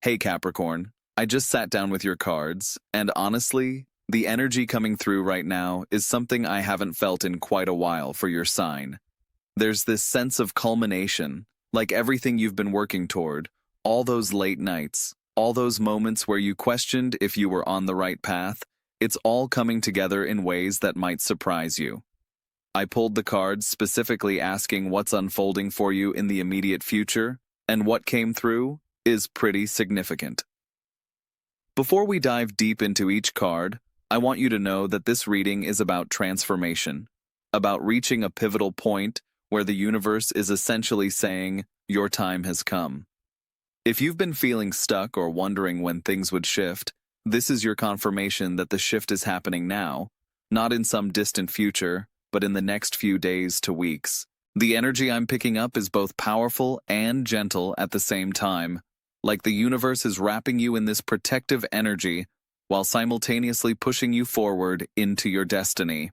Hey Capricorn, I just sat down with your cards, and honestly, the energy coming through right now is something I haven't felt in quite a while for your sign. There's this sense of culmination, like everything you've been working toward, all those late nights, all those moments where you questioned if you were on the right path. It's all coming together in ways that might surprise you. I pulled the cards specifically asking what's unfolding for you in the immediate future, and what came through is pretty significant. Before we dive deep into each card, I want you to know that this reading is about transformation, about reaching a pivotal point where the universe is essentially saying, your time has come. If you've been feeling stuck or wondering when things would shift, this is your confirmation that the shift is happening now, not in some distant future, but in the next few days to weeks. The energy I'm picking up is both powerful and gentle at the same time, like the universe is wrapping you in this protective energy while simultaneously pushing you forward into your destiny.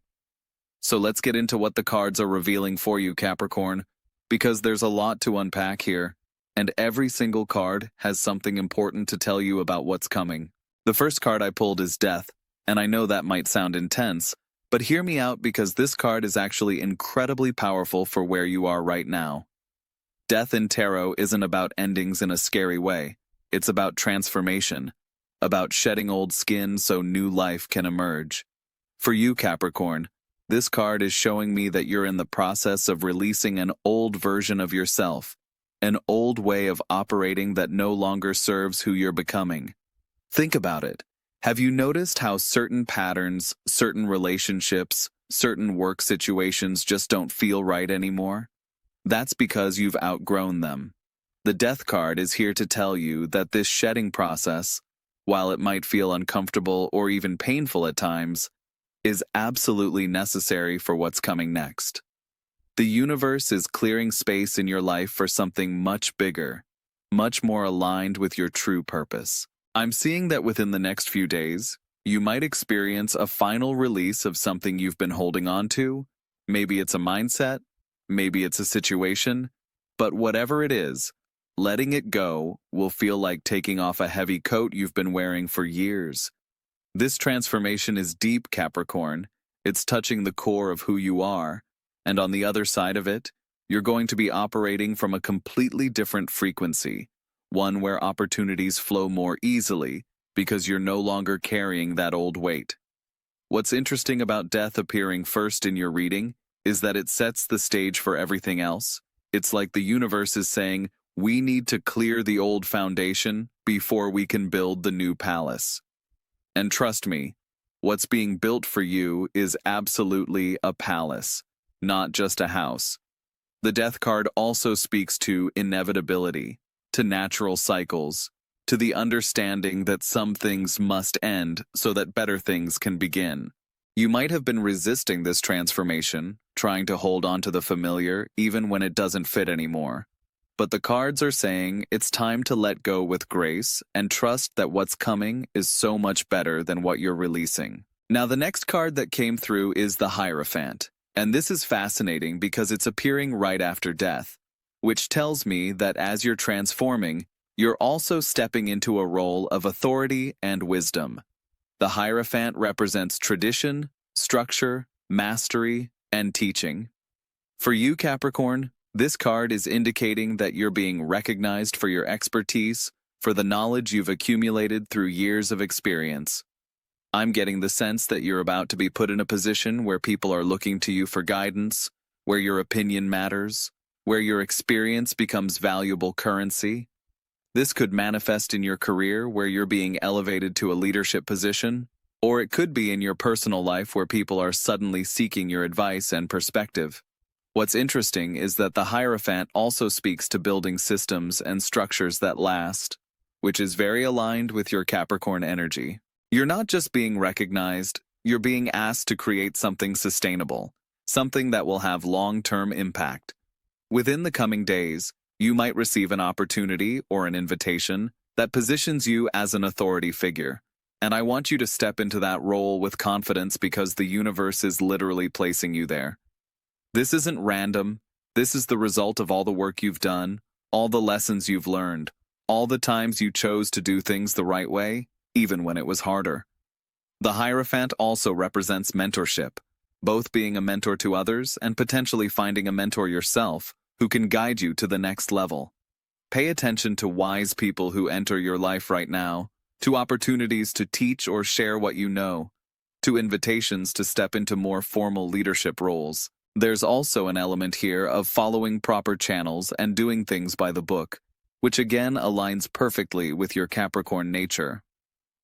So let's get into what the cards are revealing for you, Capricorn, because there's a lot to unpack here, and every single card has something important to tell you about what's coming. The first card I pulled is Death, and I know that might sound intense, but hear me out because this card is actually incredibly powerful for where you are right now. Death in tarot isn't about endings in a scary way. It's about transformation, about shedding old skin so new life can emerge. For you, Capricorn, this card is showing me that you're in the process of releasing an old version of yourself, an old way of operating that no longer serves who you're becoming. Think about it. Have you noticed how certain patterns, certain relationships, certain work situations just don't feel right anymore? That's because you've outgrown them. The Death card is here to tell you that this shedding process, while it might feel uncomfortable or even painful at times, is absolutely necessary for what's coming next. The universe is clearing space in your life for something much bigger, much more aligned with your true purpose. I'm seeing that within the next few days, you might experience a final release of something you've been holding on to. Maybe it's a mindset, maybe it's a situation, but whatever it is, letting it go will feel like taking off a heavy coat you've been wearing for years. This transformation is deep, Capricorn. It's touching the core of who you are, and on the other side of it, you're going to be operating from a completely different frequency, one where opportunities flow more easily because you're no longer carrying that old weight. What's interesting about Death appearing first in your reading is that it sets the stage for everything else. It's like the universe is saying, we need to clear the old foundation before we can build the new palace. And trust me, what's being built for you is absolutely a palace, not just a house. The Death card also speaks to inevitability, to natural cycles, to the understanding that some things must end so that better things can begin. You might have been resisting this transformation, trying to hold on to the familiar even when it doesn't fit anymore. But the cards are saying it's time to let go with grace and trust that what's coming is so much better than what you're releasing. Now, the next card that came through is the Hierophant, and this is fascinating because it's appearing right after Death, which tells me that as you're transforming, you're also stepping into a role of authority and wisdom. The Hierophant represents tradition, structure, mastery, and teaching. For you, Capricorn, this card is indicating that you're being recognized for your expertise, for the knowledge you've accumulated through years of experience. I'm getting the sense that you're about to be put in a position where people are looking to you for guidance, where your opinion matters, where your experience becomes valuable currency. This could manifest in your career where you're being elevated to a leadership position, or it could be in your personal life where people are suddenly seeking your advice and perspective. What's interesting is that the Hierophant also speaks to building systems and structures that last, which is very aligned with your Capricorn energy. You're not just being recognized, you're being asked to create something sustainable, something that will have long-term impact. Within the coming days, you might receive an opportunity or an invitation that positions you as an authority figure. And I want you to step into that role with confidence because the universe is literally placing you there. This isn't random. This is the result of all the work you've done, all the lessons you've learned, all the times you chose to do things the right way, even when it was harder. The Hierophant also represents mentorship, both being a mentor to others and potentially finding a mentor yourself who can guide you to the next level. Pay attention to wise people who enter your life right now, to opportunities to teach or share what you know, to invitations to step into more formal leadership roles. There's also an element here of following proper channels and doing things by the book, which again aligns perfectly with your Capricorn nature.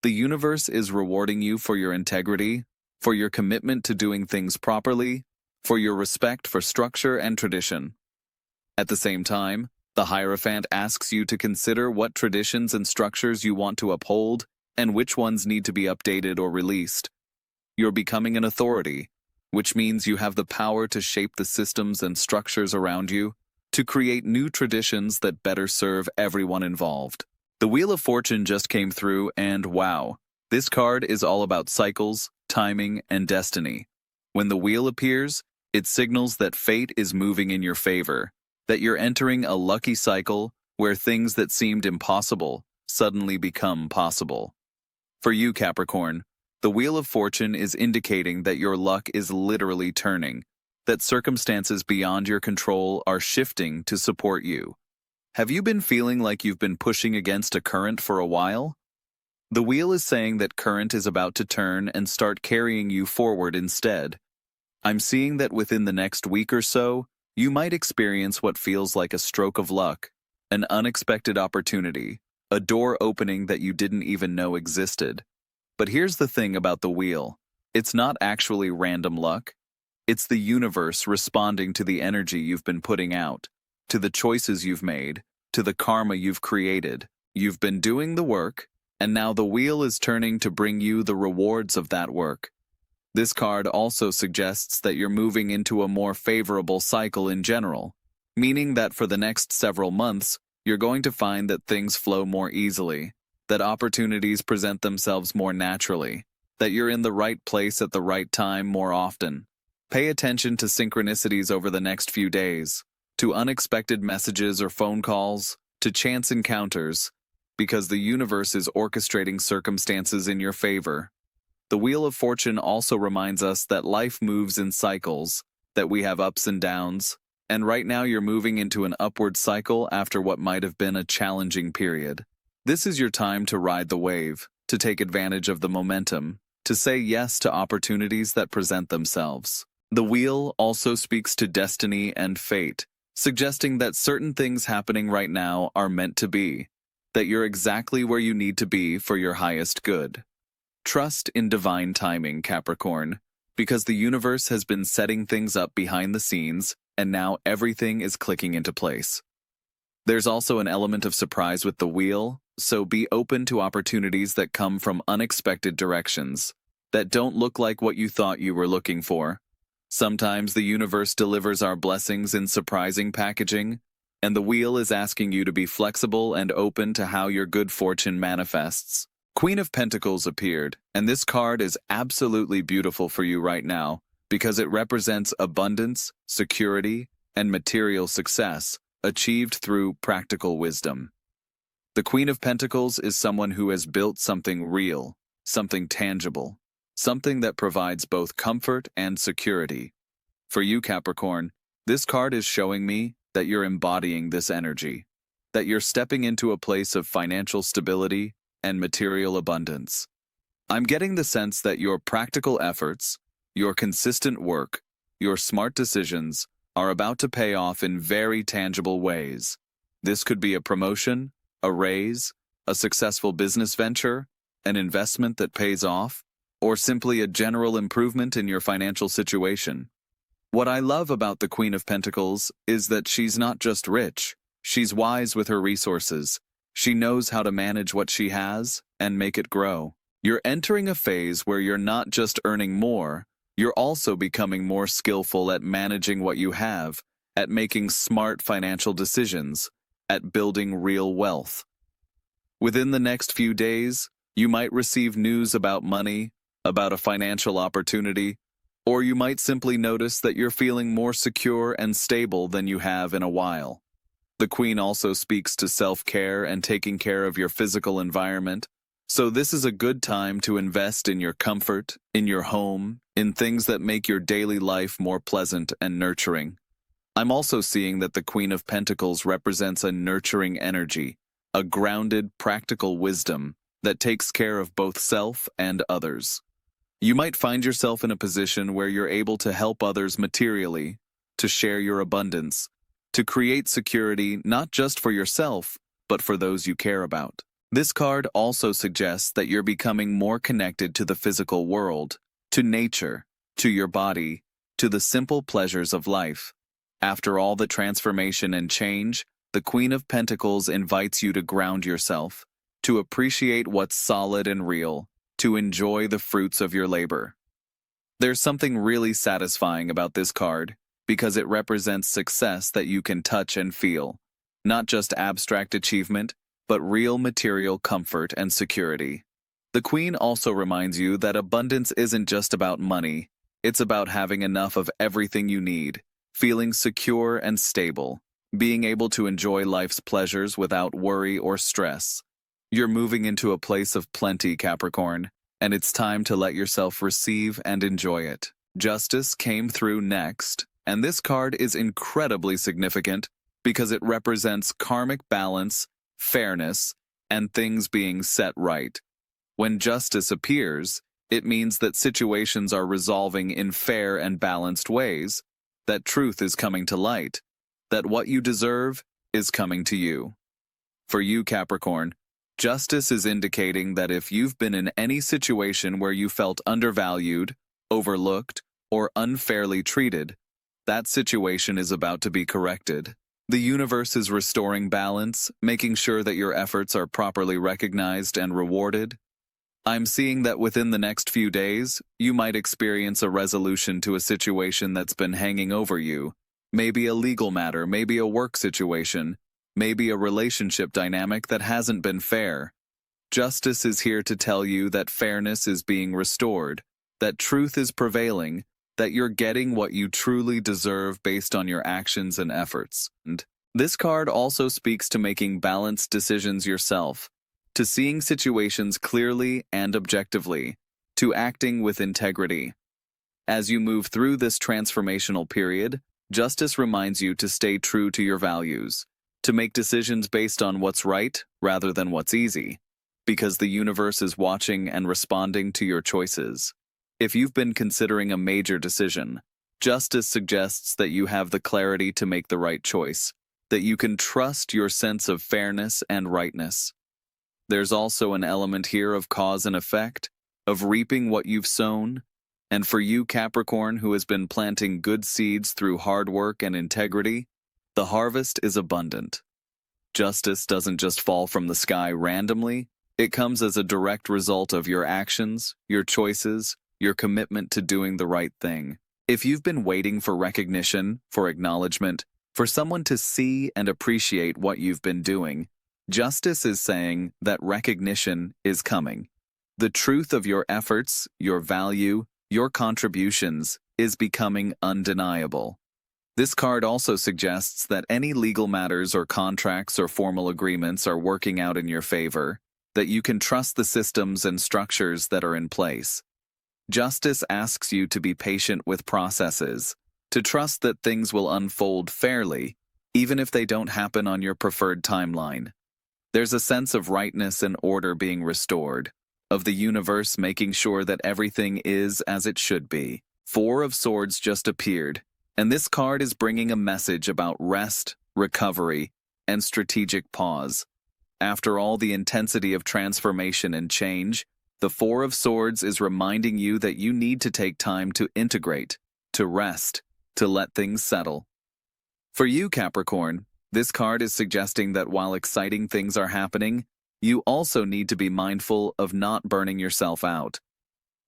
The universe is rewarding you for your integrity, for your commitment to doing things properly, for your respect for structure and tradition. At the same time, the Hierophant asks you to consider what traditions and structures you want to uphold and which ones need to be updated or released. You're becoming an authority, which means you have the power to shape the systems and structures around you, to create new traditions that better serve everyone involved. The Wheel of Fortune just came through and wow, this card is all about cycles, timing, and destiny. When the wheel appears, it signals that fate is moving in your favor, that you're entering a lucky cycle where things that seemed impossible suddenly become possible. For you, Capricorn, the Wheel of Fortune is indicating that your luck is literally turning, that circumstances beyond your control are shifting to support you. Have you been feeling like you've been pushing against a current for a while? The wheel is saying that current is about to turn and start carrying you forward instead. I'm seeing that within the next week or so, you might experience what feels like a stroke of luck, an unexpected opportunity, a door opening that you didn't even know existed. But here's the thing about the wheel. It's not actually random luck. It's the universe responding to the energy you've been putting out, to the choices you've made, to the karma you've created. You've been doing the work, and now the wheel is turning to bring you the rewards of that work. This card also suggests that you're moving into a more favorable cycle in general, meaning that for the next several months, you're going to find that things flow more easily, that opportunities present themselves more naturally, that you're in the right place at the right time more often. Pay attention to synchronicities over the next few days, to unexpected messages or phone calls, to chance encounters, because the universe is orchestrating circumstances in your favor. The Wheel of Fortune also reminds us that life moves in cycles, that we have ups and downs, and right now you're moving into an upward cycle after what might have been a challenging period. This is your time to ride the wave, to take advantage of the momentum, to say yes to opportunities that present themselves. The wheel also speaks to destiny and fate, suggesting that certain things happening right now are meant to be, that you're exactly where you need to be for your highest good. Trust in divine timing, Capricorn, because the universe has been setting things up behind the scenes, and now everything is clicking into place. There's also an element of surprise with the wheel, so be open to opportunities that come from unexpected directions, that don't look like what you thought you were looking for. Sometimes the universe delivers our blessings in surprising packaging, and the wheel is asking you to be flexible and open to how your good fortune manifests. Queen of Pentacles appeared, and this card is absolutely beautiful for you right now because it represents abundance, security, and material success achieved through practical wisdom. The Queen of Pentacles is someone who has built something real, something tangible, something that provides both comfort and security. For you, Capricorn, this card is showing me that you're embodying this energy, that you're stepping into a place of financial stability and material abundance. I'm getting the sense that your practical efforts, your consistent work, your smart decisions are about to pay off in very tangible ways. This could be a promotion, a raise, a successful business venture, an investment that pays off, or simply a general improvement in your financial situation. What I love about the Queen of Pentacles is that she's not just rich, she's wise with her resources. She knows how to manage what she has and make it grow. You're entering a phase where you're not just earning more, you're also becoming more skillful at managing what you have, at making smart financial decisions, at building real wealth. Within the next few days, you might receive news about money, about a financial opportunity, or you might simply notice that you're feeling more secure and stable than you have in a while. The Queen also speaks to self-care and taking care of your physical environment. So this is a good time to invest in your comfort, in your home, in things that make your daily life more pleasant and nurturing. I'm also seeing that the Queen of Pentacles represents a nurturing energy, a grounded, practical wisdom that takes care of both self and others. You might find yourself in a position where you're able to help others materially, to share your abundance, to create security not just for yourself, but for those you care about. This card also suggests that you're becoming more connected to the physical world, to nature, to your body, to the simple pleasures of life. After all the transformation and change, the Queen of Pentacles invites you to ground yourself, to appreciate what's solid and real, to enjoy the fruits of your labor. There's something really satisfying about this card, because it represents success that you can touch and feel, not just abstract achievement, but real material comfort and security. The Queen also reminds you that abundance isn't just about money, it's about having enough of everything you need, feeling secure and stable, being able to enjoy life's pleasures without worry or stress. You're moving into a place of plenty, Capricorn, and it's time to let yourself receive and enjoy it. Justice came through next, and this card is incredibly significant because it represents karmic balance, fairness, and things being set right. When justice appears, it means that situations are resolving in fair and balanced ways, that truth is coming to light, that what you deserve is coming to you. For you, Capricorn, justice is indicating that if you've been in any situation where you felt undervalued, overlooked, or unfairly treated, that situation is about to be corrected. The universe is restoring balance, making sure that your efforts are properly recognized and rewarded. I'm seeing that within the next few days, you might experience a resolution to a situation that's been hanging over you. Maybe a legal matter, maybe a work situation, maybe a relationship dynamic that hasn't been fair. Justice is here to tell you that fairness is being restored, that truth is prevailing, that you're getting what you truly deserve based on your actions and efforts. And this card also speaks to making balanced decisions yourself, to seeing situations clearly and objectively, to acting with integrity. As you move through this transformational period, justice reminds you to stay true to your values, to make decisions based on what's right rather than what's easy, because the universe is watching and responding to your choices. If you've been considering a major decision, justice suggests that you have the clarity to make the right choice, that you can trust your sense of fairness and rightness. There's also an element here of cause and effect, of reaping what you've sown, and for you, Capricorn, who has been planting good seeds through hard work and integrity, the harvest is abundant. Justice doesn't just fall from the sky randomly, it comes as a direct result of your actions, your choices, your commitment to doing the right thing. If you've been waiting for recognition, for acknowledgement, for someone to see and appreciate what you've been doing, justice is saying that recognition is coming. The truth of your efforts, your value, your contributions is becoming undeniable. This card also suggests that any legal matters or contracts or formal agreements are working out in your favor, that you can trust the systems and structures that are in place. Justice asks you to be patient with processes, to trust that things will unfold fairly, even if they don't happen on your preferred timeline. There's a sense of rightness and order being restored, of the universe making sure that everything is as it should be. Four of Swords just appeared, and this card is bringing a message about rest, recovery, and strategic pause. After all the intensity of transformation and change, the Four of Swords is reminding you that you need to take time to integrate, to rest, to let things settle. For you, Capricorn, this card is suggesting that while exciting things are happening, you also need to be mindful of not burning yourself out.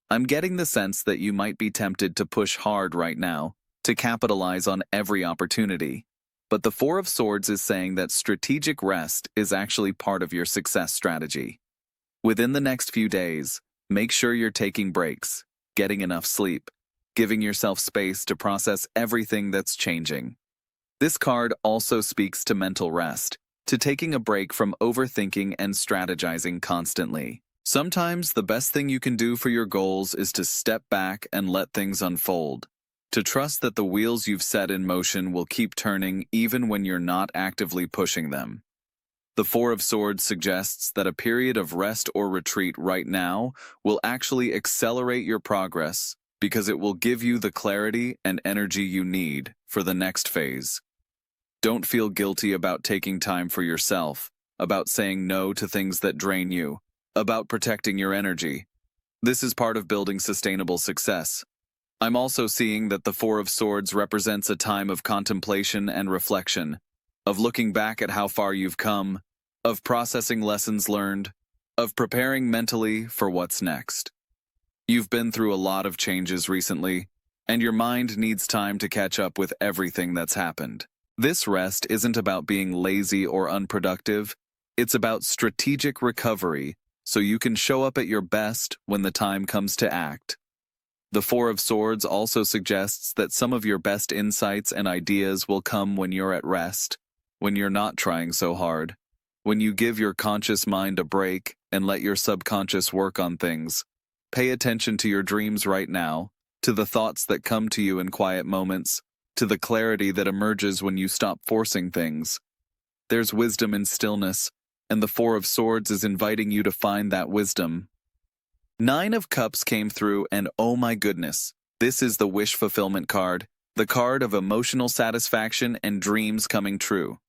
I'm getting the sense that you might be tempted to push hard right now, to capitalize on every opportunity. But the Four of Swords is saying that strategic rest is actually part of your success strategy. Within the next few days, make sure you're taking breaks, getting enough sleep, giving yourself space to process everything that's changing. This card also speaks to mental rest, to taking a break from overthinking and strategizing constantly. Sometimes the best thing you can do for your goals is to step back and let things unfold, to trust that the wheels you've set in motion will keep turning even when you're not actively pushing them. The Four of Swords suggests that a period of rest or retreat right now will actually accelerate your progress because it will give you the clarity and energy you need for the next phase. Don't feel guilty about taking time for yourself, about saying no to things that drain you, about protecting your energy. This is part of building sustainable success. I'm also seeing that the Four of Swords represents a time of contemplation and reflection, of looking back at how far you've come, of processing lessons learned, of preparing mentally for what's next. You've been through a lot of changes recently, and your mind needs time to catch up with everything that's happened. This rest isn't about being lazy or unproductive, it's about strategic recovery so you can show up at your best when the time comes to act. The Four of Swords also suggests that some of your best insights and ideas will come when you're at rest, when you're not trying so hard, when you give your conscious mind a break and let your subconscious work on things. Pay attention to your dreams right now, to the thoughts that come to you in quiet moments, to the clarity that emerges when you stop forcing things. There's wisdom in stillness, and the Four of Swords is inviting you to find that wisdom. Nine of Cups came through, and oh my goodness, this is the wish fulfillment card, the card of emotional satisfaction and dreams coming true.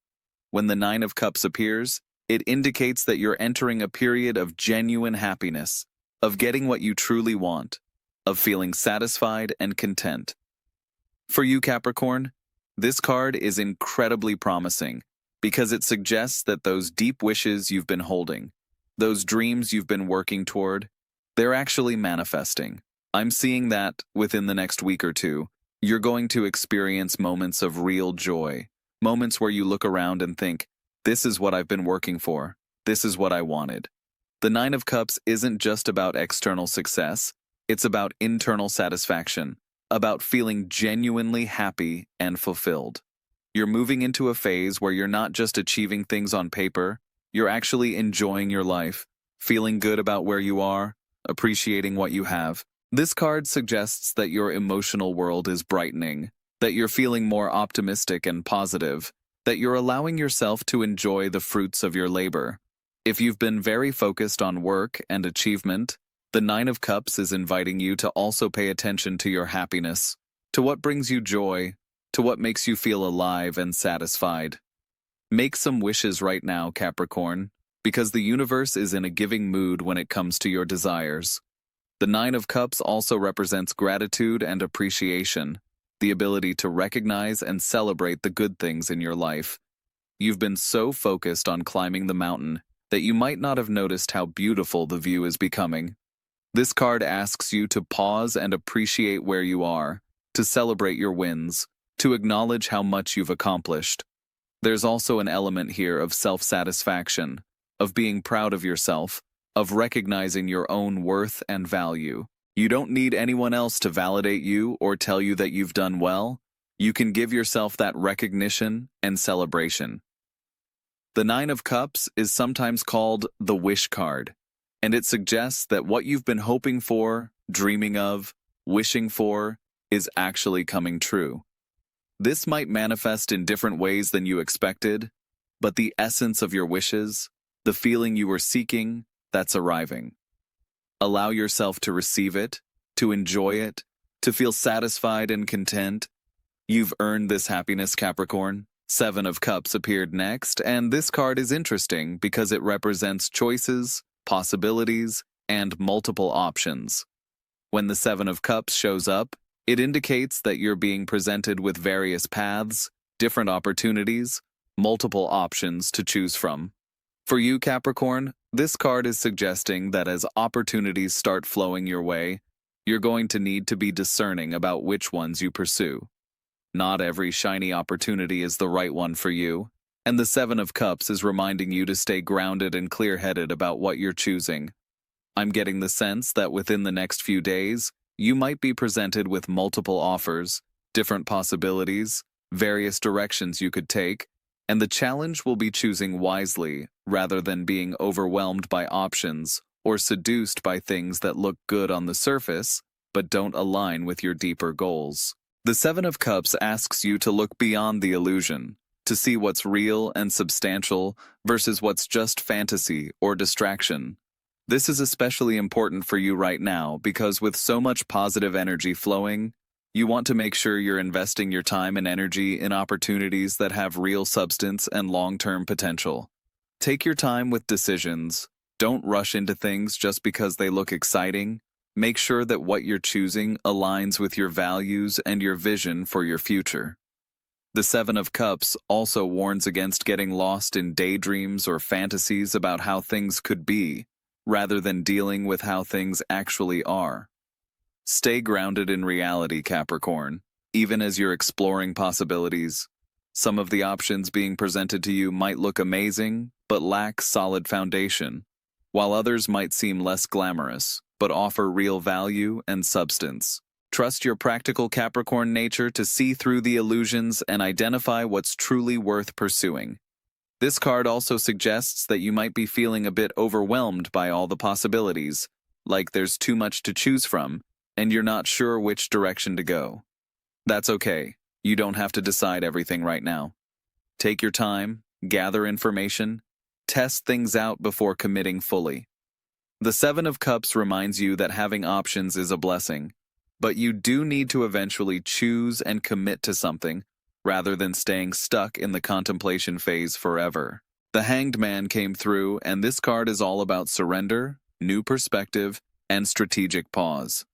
When the Nine of Cups appears, it indicates that you're entering a period of genuine happiness, of getting what you truly want, of feeling satisfied and content. For you, Capricorn, this card is incredibly promising because it suggests that those deep wishes you've been holding, those dreams you've been working toward, they're actually manifesting. I'm seeing that within the next week or two, you're going to experience moments of real joy, moments where you look around and think, this is what I've been working for. This is what I wanted. The Nine of Cups isn't just about external success, it's about internal satisfaction, about feeling genuinely happy and fulfilled. You're moving into a phase where you're not just achieving things on paper, you're actually enjoying your life, feeling good about where you are, appreciating what you have. This card suggests that your emotional world is brightening, that you're feeling more optimistic and positive, that you're allowing yourself to enjoy the fruits of your labor. If you've been very focused on work and achievement, the Nine of Cups is inviting you to also pay attention to your happiness, to what brings you joy, to what makes you feel alive and satisfied. Make some wishes right now, Capricorn, because the universe is in a giving mood when it comes to your desires. The Nine of Cups also represents gratitude and appreciation, the ability to recognize and celebrate the good things in your life. You've been so focused on climbing the mountain that you might not have noticed how beautiful the view is becoming. This card asks you to pause and appreciate where you are, to celebrate your wins, to acknowledge how much you've accomplished. There's also an element here of self-satisfaction, of being proud of yourself, of recognizing your own worth and value. You don't need anyone else to validate you or tell you that you've done well. You can give yourself that recognition and celebration. The Nine of Cups is sometimes called the wish card, and it suggests that what you've been hoping for, dreaming of, wishing for, is actually coming true. This might manifest in different ways than you expected, but the essence of your wishes, the feeling you were seeking, that's arriving. Allow yourself to receive it, to enjoy it, to feel satisfied and content. You've earned this happiness, Capricorn. Seven of Cups appeared next, and this card is interesting because it represents choices, possibilities, and multiple options. When the Seven of Cups shows up, it indicates that you're being presented with various paths, different opportunities, multiple options to choose from. For you, Capricorn, this card is suggesting that as opportunities start flowing your way, you're going to need to be discerning about which ones you pursue. Not every shiny opportunity is the right one for you, and the Seven of Cups is reminding you to stay grounded and clear-headed about what you're choosing. I'm getting the sense that within the next few days, you might be presented with multiple offers, different possibilities, various directions you could take, and the challenge will be choosing wisely rather than being overwhelmed by options or seduced by things that look good on the surface but don't align with your deeper goals. The Seven of Cups asks you to look beyond the illusion, to see what's real and substantial versus what's just fantasy or distraction. This is especially important for you right now because with so much positive energy flowing, you want to make sure you're investing your time and energy in opportunities that have real substance and long-term potential. Take your time with decisions. Don't rush into things just because they look exciting. Make sure that what you're choosing aligns with your values and your vision for your future. The Seven of Cups also warns against getting lost in daydreams or fantasies about how things could be, rather than dealing with how things actually are. Stay grounded in reality, Capricorn, even as you're exploring possibilities. Some of the options being presented to you might look amazing, but lack solid foundation, while others might seem less glamorous, but offer real value and substance. Trust your practical Capricorn nature to see through the illusions and identify what's truly worth pursuing. This card also suggests that you might be feeling a bit overwhelmed by all the possibilities, like there's too much to choose from, and you're not sure which direction to go. That's okay. You don't have to decide everything right now. Take your time, gather information, test things out before committing fully. The Seven of Cups reminds you that having options is a blessing, but you do need to eventually choose and commit to something, rather than staying stuck in the contemplation phase forever. The Hanged Man came through, and this card is all about surrender, new perspective, and strategic pause.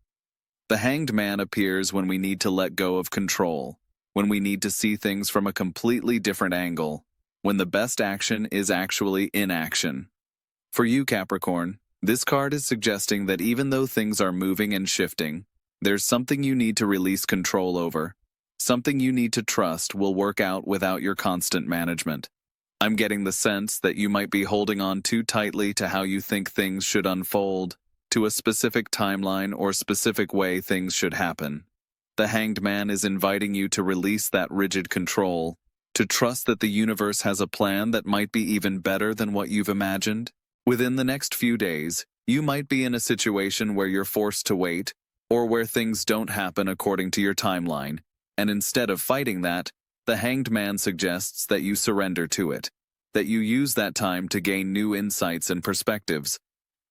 The Hanged Man appears when we need to let go of control, when we need to see things from a completely different angle, when the best action is actually inaction. For you, Capricorn, this card is suggesting that even though things are moving and shifting, there's something you need to release control over. Something you need to trust will work out without your constant management. I'm getting the sense that you might be holding on too tightly to how you think things should unfold, to a specific timeline or specific way things should happen. The Hanged Man is inviting you to release that rigid control, to trust that the universe has a plan that might be even better than what you've imagined. Within the next few days, you might be in a situation where you're forced to wait, or where things don't happen according to your timeline, and instead of fighting that, the Hanged Man suggests that you surrender to it, that you use that time to gain new insights and perspectives.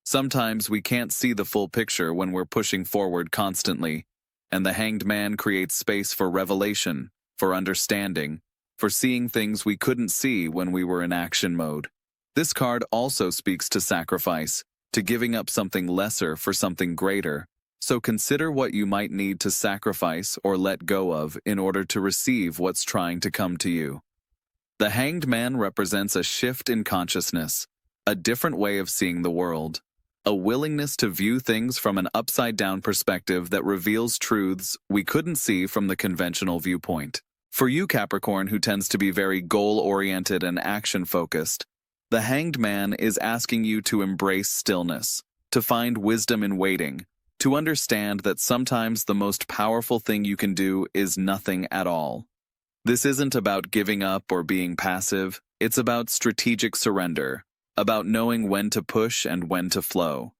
Sometimes we can't see the full picture when we're pushing forward constantly, and the Hanged Man creates space for revelation, for understanding, for seeing things we couldn't see when we were in action mode. This card also speaks to sacrifice, to giving up something lesser for something greater. So consider what you might need to sacrifice or let go of in order to receive what's trying to come to you. The Hanged Man represents a shift in consciousness, a different way of seeing the world, a willingness to view things from an upside-down perspective that reveals truths we couldn't see from the conventional viewpoint. For you, Capricorn, who tends to be very goal-oriented and action-focused, the Hanged Man is asking you to embrace stillness, to find wisdom in waiting, to understand that sometimes the most powerful thing you can do is nothing at all. This isn't about giving up or being passive, it's about strategic surrender, about knowing when to push and when to flow.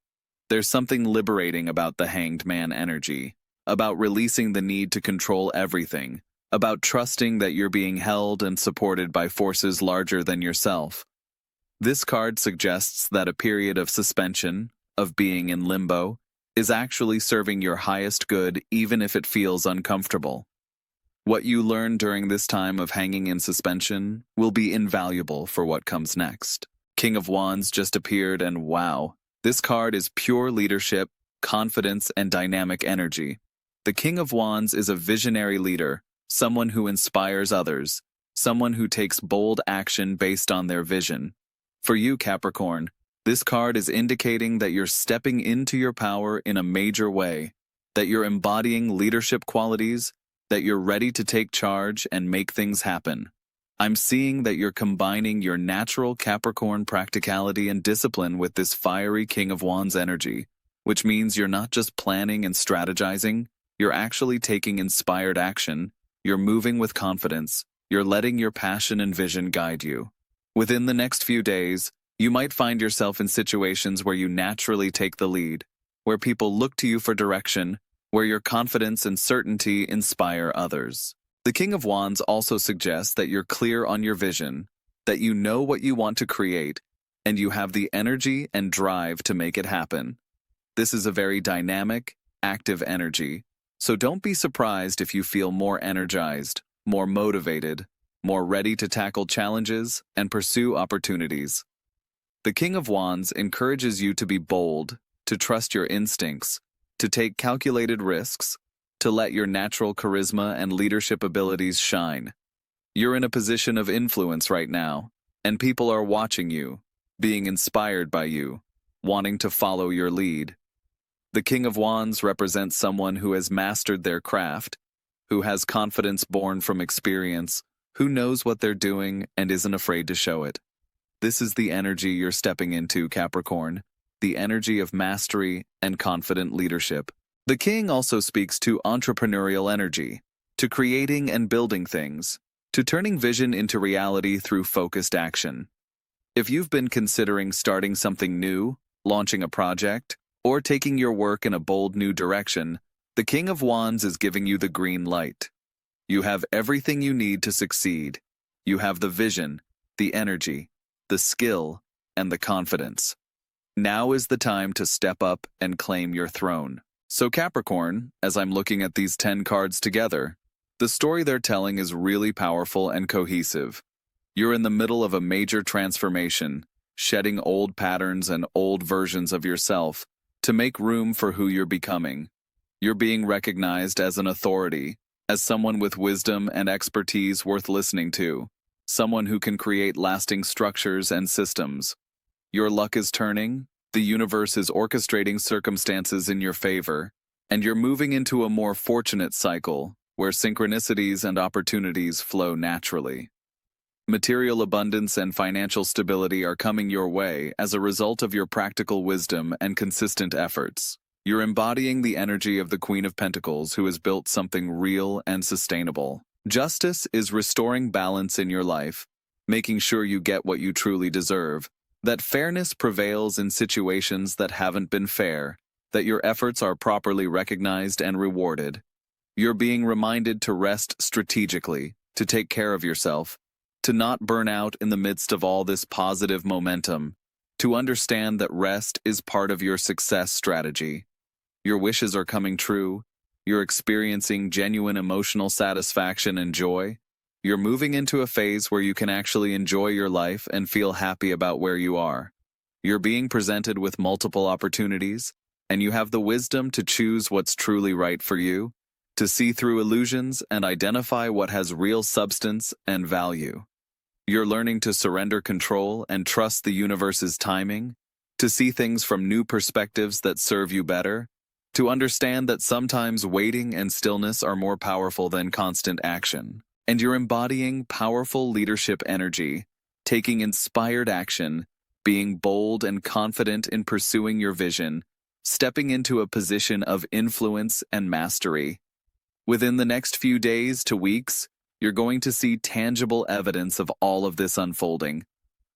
There's something liberating about the Hanged Man energy, about releasing the need to control everything, about trusting that you're being held and supported by forces larger than yourself. This card suggests that a period of suspension, of being in limbo, is actually serving your highest good even if it feels uncomfortable. What you learn during this time of hanging in suspension will be invaluable for what comes next. King of Wands just appeared and wow, this card is pure leadership, confidence, and dynamic energy. The King of Wands is a visionary leader, someone who inspires others, someone who takes bold action based on their vision. For you, Capricorn, this card is indicating that you're stepping into your power in a major way, that you're embodying leadership qualities, that you're ready to take charge and make things happen. I'm seeing that you're combining your natural Capricorn practicality and discipline with this fiery King of Wands energy, which means you're not just planning and strategizing, you're actually taking inspired action, You're moving with confidence. You're letting your passion and vision guide you. Within the next few days, you might find yourself in situations where you naturally take the lead, where people look to you for direction, where your confidence and certainty inspire others. The King of Wands also suggests that you're clear on your vision, that you know what you want to create, and you have the energy and drive to make it happen. This is a very dynamic, active energy, so don't be surprised if you feel more energized, more motivated, more ready to tackle challenges and pursue opportunities. The King of Wands encourages you to be bold, to trust your instincts, to take calculated risks, to let your natural charisma and leadership abilities shine. You're in a position of influence right now, and people are watching you, being inspired by you, wanting to follow your lead. The King of Wands represents someone who has mastered their craft, who has confidence born from experience, who knows what they're doing and isn't afraid to show it. This is the energy you're stepping into, Capricorn, the energy of mastery and confident leadership. The King also speaks to entrepreneurial energy, to creating and building things, to turning vision into reality through focused action. If you've been considering starting something new, launching a project, or taking your work in a bold new direction, the King of Wands is giving you the green light. You have everything you need to succeed. You have the vision, the energy, the skill, and the confidence. Now is the time to step up and claim your throne. So Capricorn, as I'm looking at these 10 cards together, the story they're telling is really powerful and cohesive. You're in the middle of a major transformation, shedding old patterns and old versions of yourself to make room for who you're becoming. You're being recognized as an authority, as someone with wisdom and expertise worth listening to, someone who can create lasting structures and systems. Your luck is turning, the universe is orchestrating circumstances in your favor, and you're moving into a more fortunate cycle where synchronicities and opportunities flow naturally. Material abundance and financial stability are coming your way as a result of your practical wisdom and consistent efforts. You're embodying the energy of the Queen of Pentacles, who has built something real and sustainable. Justice is restoring balance in your life, making sure you get what you truly deserve, that fairness prevails in situations that haven't been fair, that your efforts are properly recognized and rewarded. You're being reminded to rest strategically, to take care of yourself, to not burn out in the midst of all this positive momentum, to understand that rest is part of your success strategy. Your wishes are coming true. You're experiencing genuine emotional satisfaction and joy. You're moving into a phase where you can actually enjoy your life and feel happy about where you are. You're being presented with multiple opportunities, and you have the wisdom to choose what's truly right for you, to see through illusions and identify what has real substance and value. You're learning to surrender control and trust the universe's timing, to see things from new perspectives that serve you better, to understand that sometimes waiting and stillness are more powerful than constant action. And you're embodying powerful leadership energy, taking inspired action, being bold and confident in pursuing your vision, stepping into a position of influence and mastery. Within the next few days to weeks, you're going to see tangible evidence of all of this unfolding.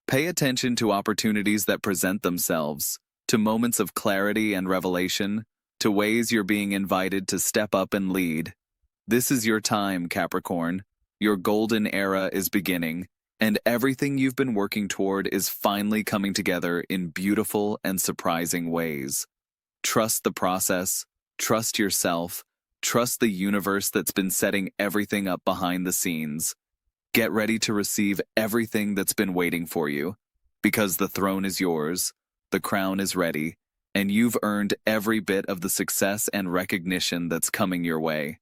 Pay attention to opportunities that present themselves, to moments of clarity and revelation, to ways you're being invited to step up and lead. This is your time, Capricorn. Your golden era is beginning, and everything you've been working toward is finally coming together in beautiful and surprising ways. Trust the process, trust yourself, trust the universe that's been setting everything up behind the scenes. Get ready to receive everything that's been waiting for you, because the throne is yours, the crown is ready, and you've earned every bit of the success and recognition that's coming your way.